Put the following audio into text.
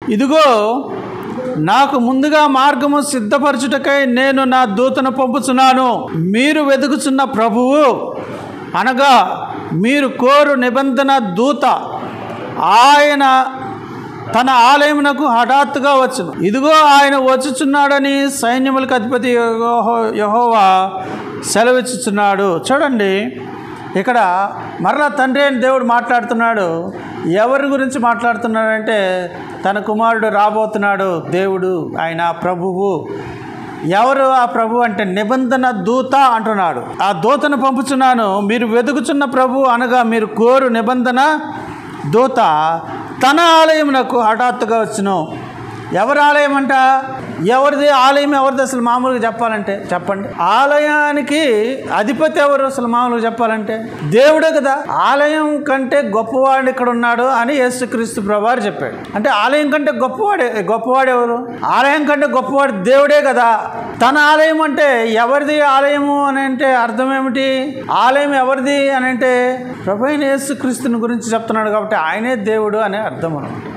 ఇదిగో నాకు ముందుగా మార్గము సిద్ధపరచుటకై నేను నా దూతను పంపుచున్నాను. మీరు వెతుకుచున్న ప్రభువు అనగా మీరు కోరు నిబంధన దూత ఆయన తన ఆలయమునకు హఠాత్తుగా వచ్చును. ఇదిగో ఆయన వచ్చుచున్నాడని సైన్యములకు అధిపతి యెహోవా సెలవిచ్చుచున్నాడు. చూడండి, ఇక్కడ మరలా తండ్రి అయిన దేవుడు మాట్లాడుతున్నాడు. ఎవరి గురించి మాట్లాడుతున్నాడంటే తన కుమారుడు రాబోతున్నాడు. దేవుడు ఆయన ప్రభువు. ఎవరు ఆ ప్రభు అంటే నిబంధన దూత అంటున్నాడు. ఆ దూతను పంపుచున్నాను. మీరు వెతుకుచున్న ప్రభు అనగా మీరు కోరు నిబంధన దూత తన ఆలయమునకు హఠాత్తుగా వచ్చును. ఎవరి ఆలయం అంట? ఎవరిది ఆలయం? ఎవరిది అసలు మామూలుగా చెప్పాలంటే చెప్పండి. ఆలయానికి అధిపతి ఎవరు అసలు మామూలుగా చెప్పాలంటే? దేవుడే కదా. ఆలయం కంటే గొప్పవాడు ఇక్కడ ఉన్నాడు అని యేసుక్రీస్తు ప్రభువారు చెప్పాడు. అంటే ఆలయం కంటే గొప్పవాడు ఎవరు? ఆలయం కంటే గొప్పవాడు దేవుడే కదా. తన ఆలయం అంటే ఎవరిది ఆలయము అని అంటే అర్థం ఏమిటి? ఆలయం ఎవరిది అని అంటే ప్రభు అయిన యేసుక్రీస్తుని గురించి చెప్తున్నాడు కాబట్టి ఆయనే దేవుడు అనే అర్థం అనమాట.